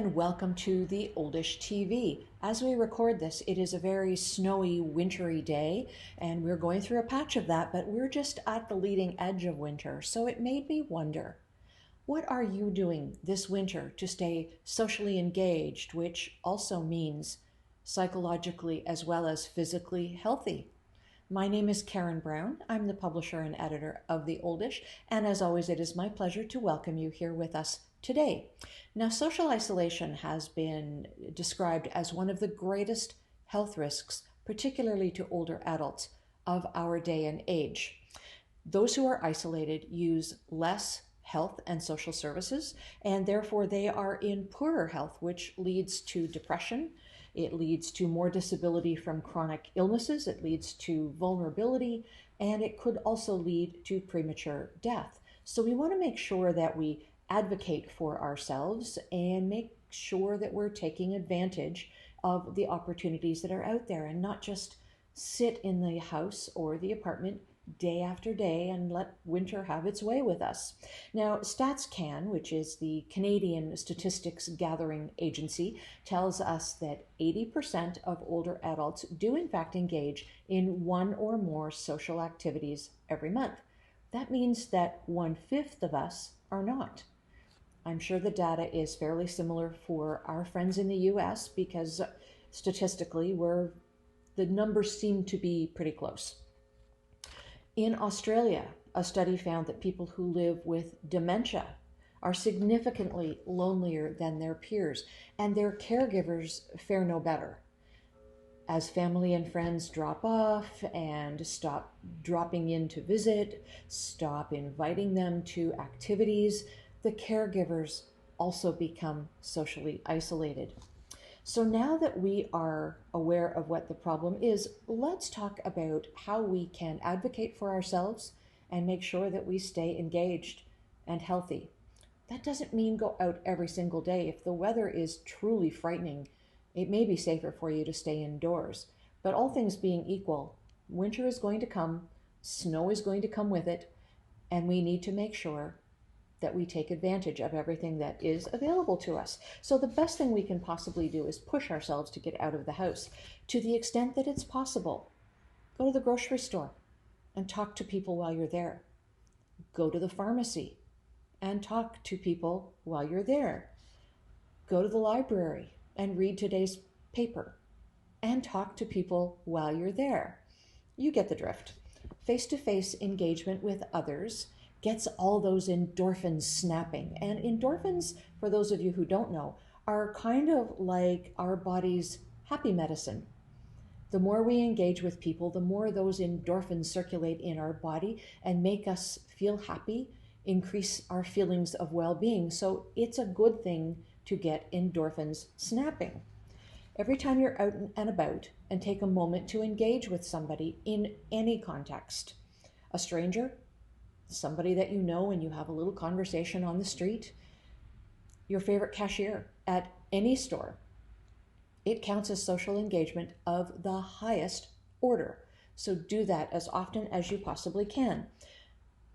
and welcome to the Oldish TV. As we record this, it is a very snowy, wintry day, and we're going through a patch of that, but we're just at the leading edge of winter, so it made me wonder, what are you doing this winter to stay socially engaged, which also means psychologically as well as physically healthy? My name is Karen Brown. I'm the publisher and editor of The Oldish, and as always, it is my pleasure to welcome you here with us today. Now, social isolation has been described as one of the greatest health risks, particularly to older adults of our day and age. Those who are isolated use less health and social services, and therefore they are in poorer health, which leads to depression. It leads to more disability from chronic illnesses. It leads to vulnerability, and it could also lead to premature death. So we want to make sure that we advocate for ourselves and make sure that we're taking advantage of the opportunities that are out there and not just sit in the house or the apartment day after day and let winter have its way with us. Now, StatsCan, which is the Canadian Statistics Gathering Agency, tells us that 80% of older adults do in fact engage in one or more social activities every month. That means that 1/5 of us are not. I'm sure the data is fairly similar for our friends in the US because statistically the numbers seem to be pretty close. In Australia, a study found that people who live with dementia are significantly lonelier than their peers, and their caregivers fare no better. As family and friends drop off and stop dropping in to visit, stop inviting them to activities, the caregivers also become socially isolated. So now that we are aware of what the problem is, let's talk about how we can advocate for ourselves and make sure that we stay engaged and healthy. That doesn't mean go out every single day. If the weather is truly frightening, it may be safer for you to stay indoors. But all things being equal, winter is going to come, snow is going to come with it, and we need to make sure that we take advantage of everything that is available to us. So the best thing we can possibly do is push ourselves to get out of the house to the extent that it's possible. Go to the grocery store and talk to people while you're there. Go to the pharmacy and talk to people while you're there. Go to the library and read today's paper and talk to people while you're there. You get the drift. Face-to-face engagement with others gets all those endorphins snapping. And endorphins, for those of you who don't know, are kind of like our body's happy medicine. The more we engage with people, the more those endorphins circulate in our body and make us feel happy, increase our feelings of well-being. So it's a good thing to get endorphins snapping. Every time you're out and about and take a moment to engage with somebody in any context, a stranger, somebody that you know and you have a little conversation on the street, your favorite cashier at any store, it counts as social engagement of the highest order. So do that as often as you possibly can.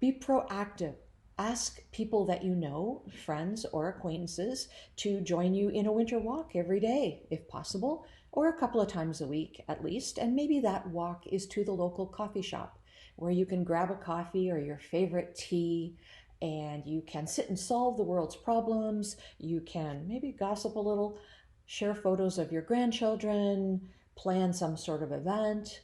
Be proactive. Ask people that you know, friends or acquaintances, to join you in a winter walk every day, if possible, or a couple of times a week at least. And maybe that walk is to the local coffee shop, where you can grab a coffee or your favorite tea and you can sit and solve the world's problems. You can maybe gossip a little, share photos of your grandchildren, plan some sort of event.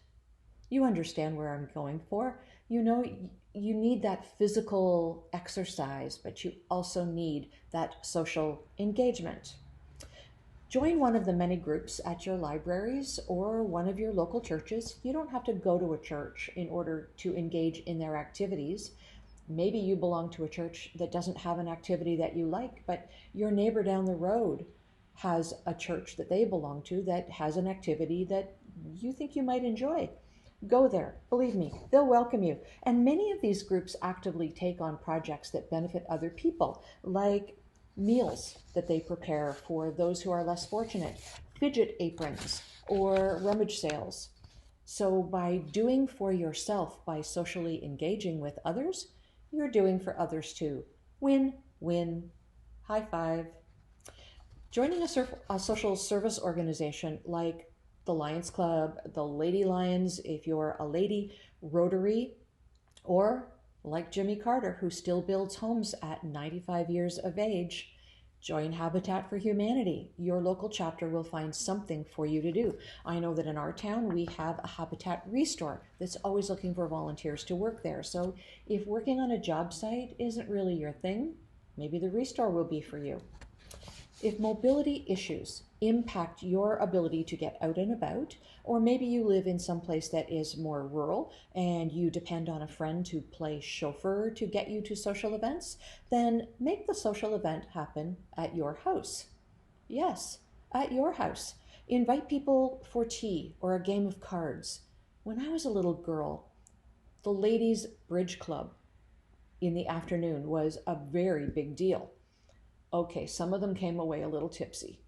You understand where I'm going for. You know, you need that physical exercise, but you also need that social engagement. Join one of the many groups at your libraries or one of your local churches. You don't have to go to a church in order to engage in their activities. Maybe you belong to a church that doesn't have an activity that you like, but your neighbor down the road has a church that they belong to that has an activity that you think you might enjoy. Go there. Believe me, they'll welcome you. And many of these groups actively take on projects that benefit other people, like meals that they prepare for those who are less fortunate, fidget aprons, or rummage sales. So by doing for yourself, by socially engaging with others, you're doing for others too. Win, win, high five. Joining a social service organization like the Lions Club, the Lady Lions, if you're a lady, Rotary, or like Jimmy Carter, who still builds homes at 95 years of age, join Habitat for Humanity. Your local chapter will find something for you to do. I know that in our town we have a Habitat Restore that's always looking for volunteers to work there. So if working on a job site isn't really your thing, maybe the Restore will be for you. If mobility issues impact your ability to get out and about, or maybe you live in some place that is more rural and you depend on a friend to play chauffeur to get you to social events, then make the social event happen at your house. Yes, at your house. Invite people for tea or a game of cards. When I was a little girl, the ladies' bridge club in the afternoon was a very big deal. Okay, some of them came away a little tipsy.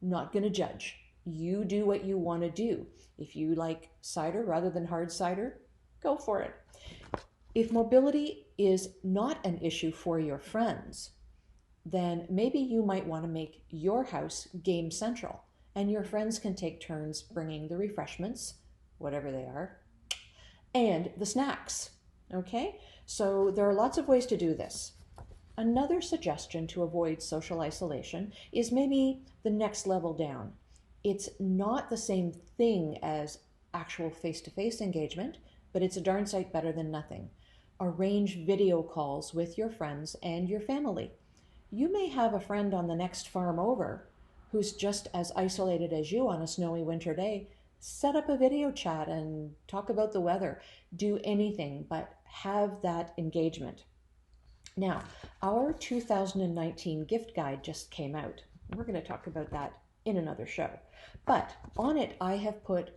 Not going to judge. You do what you want to do. If you like cider rather than hard cider, go for it. If mobility is not an issue for your friends, then maybe you might want to make your house game central and your friends can take turns bringing the refreshments, whatever they are, and the snacks. Okay? So there are lots of ways to do this. Another suggestion to avoid social isolation is maybe the next level down. It's not the same thing as actual face-to-face engagement, but it's a darn sight better than nothing. Arrange video calls with your friends and your family. You may have a friend on the next farm over who's just as isolated as you on a snowy winter day. Set up a video chat and talk about the weather. Do anything, but have that engagement. Now, our 2019 gift guide just came out. We're going to talk about that in another show. But on it, I have put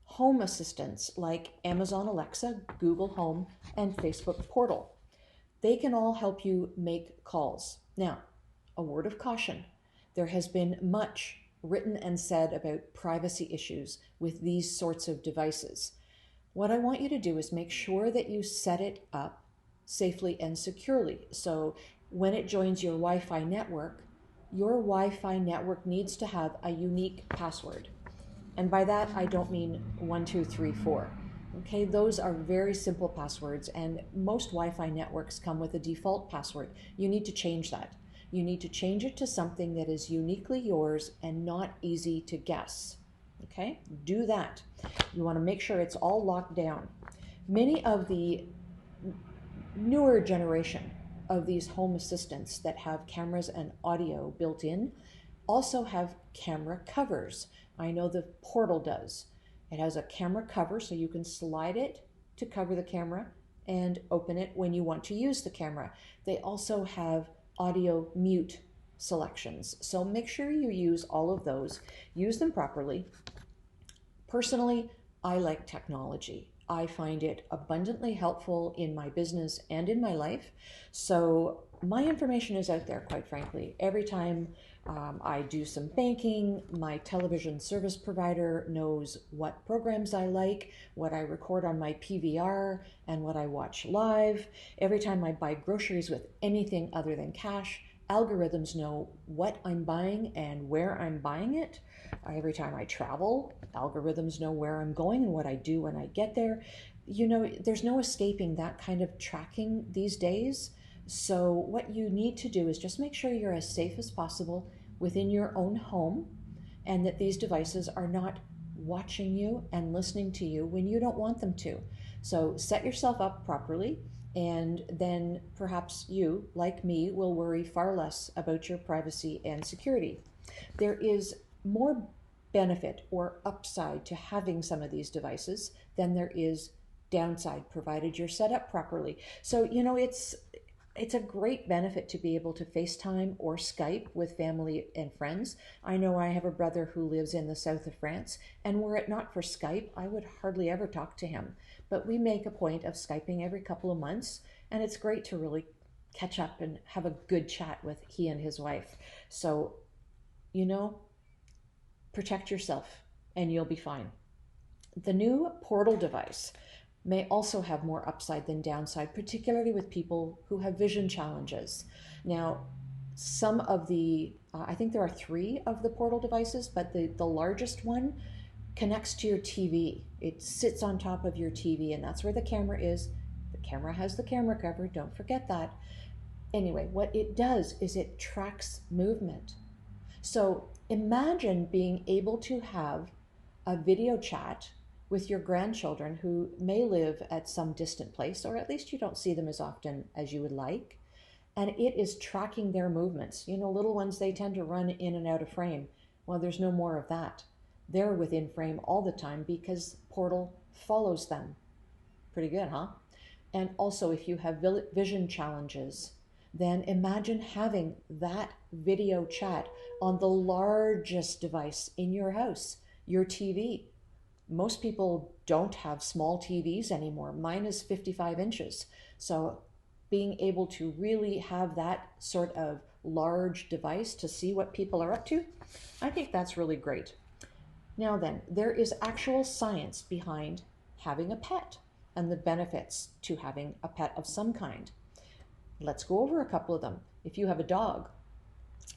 home assistants like Amazon Alexa, Google Home, and Facebook Portal. They can all help you make calls. Now, a word of caution. There has been much written and said about privacy issues with these sorts of devices. What I want you to do is make sure that you set it up safely and securely. So when it joins your Wi-Fi network, your Wi-Fi network needs to have a unique password. And by that, I don't mean 1, 2, 3, 4. Okay, those are very simple passwords, and most Wi-Fi networks come with a default password. You need to change that. You need to change it to something that is uniquely yours and not easy to guess. Okay, do that. You want to make sure it's all locked down. Many of the newer generation of these home assistants that have cameras and audio built in also have camera covers. I know the Portal does. It has a camera cover so you can slide it to cover the camera and open it when you want to use the camera. They also have audio mute selections. So make sure you use all of those. Use them properly. Personally, I like technology. I find it abundantly helpful in my business and in my life. So my information is out there, quite frankly. Every time I do some banking, my television service provider knows what programs I like, what I record on my PVR, and what I watch live. Every time I buy groceries with anything other than cash, algorithms know what I'm buying and where I'm buying it. Every time I travel, algorithms know where I'm going and what I do when I get there. You know, there's no escaping that kind of tracking these days. So what you need to do is just make sure you're as safe as possible within your own home and that these devices are not watching you and listening to you when you don't want them to. So set yourself up properly, and then perhaps you, like me, will worry far less about your privacy and security. There is more benefit or upside to having some of these devices than there is downside, provided you're set up properly. So, you know, it's a great benefit to be able to FaceTime or Skype with family and friends. I know I have a brother who lives in the south of France, and were it not for Skype, I would hardly ever talk to him. But we make a point of Skyping every couple of months, and it's great to really catch up and have a good chat with he and his wife. So, you know, protect yourself and you'll be fine. The new Portal device may also have more upside than downside, particularly with people who have vision challenges. Now, Some of the, I think there are three of the portal devices, but the largest one connects to your TV. It sits on top of your TV, and that's where the camera is. The camera has the camera cover, don't forget that. Anyway, what it does is it tracks movement. So imagine being able to have a video chat with your grandchildren who may live at some distant place, or at least you don't see them as often as you would like, and it is tracking their movements. You know, little ones, they tend to run in and out of frame. Well, there's no more of that. They're within frame all the time because Portal follows them. Pretty good, huh? And also, if you have vision challenges, then imagine having that video chat on the largest device in your house, your TV. Most people don't have small TVs anymore. Mine is 55 inches. So being able to really have that sort of large device to see what people are up to, I think that's really great. Now then, there is actual science behind having a pet and the benefits to having a pet of some kind. Let's go over a couple of them. If you have a dog,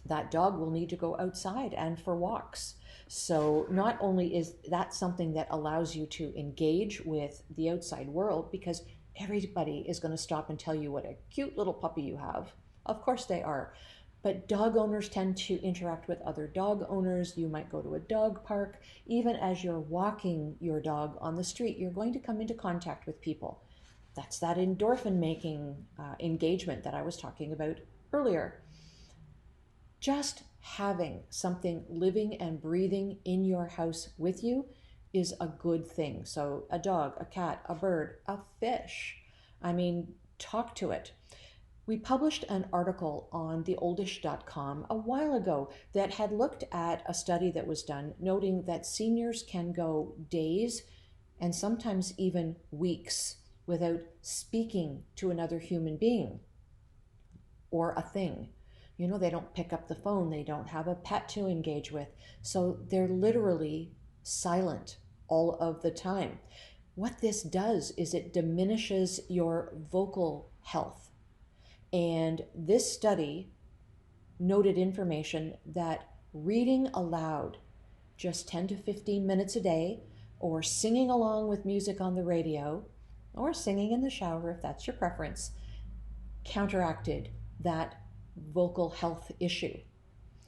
that dog will need to go outside and for walks. So not only is that something that allows you to engage with the outside world, because everybody is going to stop and tell you what a cute little puppy you have. Of course they are. But dog owners tend to interact with other dog owners. You might go to a dog park. Even as you're walking your dog on the street, you're going to come into contact with people. That's that endorphin making engagement that I was talking about earlier. Just having something living and breathing in your house with you is a good thing. So a dog, a cat, a bird, a fish. I mean, talk to it. We published an article on the Oldish.com a while ago that had looked at a study that was done, noting that seniors can go days and sometimes even weeks without speaking to another human being or a thing. You know, they don't pick up the phone, they don't have a pet to engage with. So they're literally silent all of the time. What this does is it diminishes your vocal health. And this study noted information that reading aloud just 10 to 15 minutes a day, or singing along with music on the radio, or singing in the shower if that's your preference, counteracted that vocal health issue.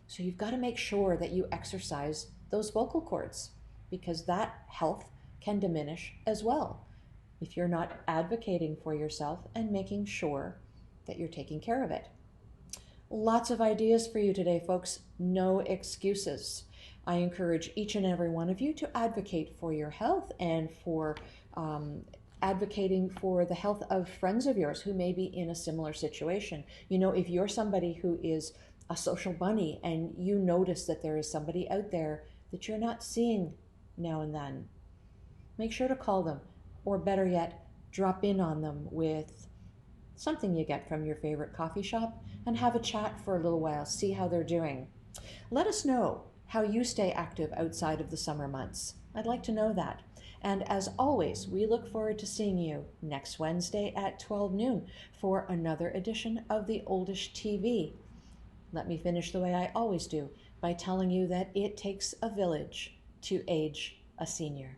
So you've got to make sure that you exercise those vocal cords, because that health can diminish as well if you're not advocating for yourself and making sure that you're taking care of it. Lots of ideas for you today, folks. No excuses. I encourage each and every one of you to advocate for your health and for advocating for the health of friends of yours who may be in a similar situation. You know, if you're somebody who is a social bunny and you notice that there is somebody out there that you're not seeing now and then, make sure to call them, or better yet, drop in on them with something you get from your favorite coffee shop and have a chat for a little while, see how they're doing. Let us know how you stay active outside of the summer months. I'd like to know that. And as always, we look forward to seeing you next Wednesday at 12 noon for another edition of the Oldish TV. Let me finish the way I always do by telling you that it takes a village to age a senior.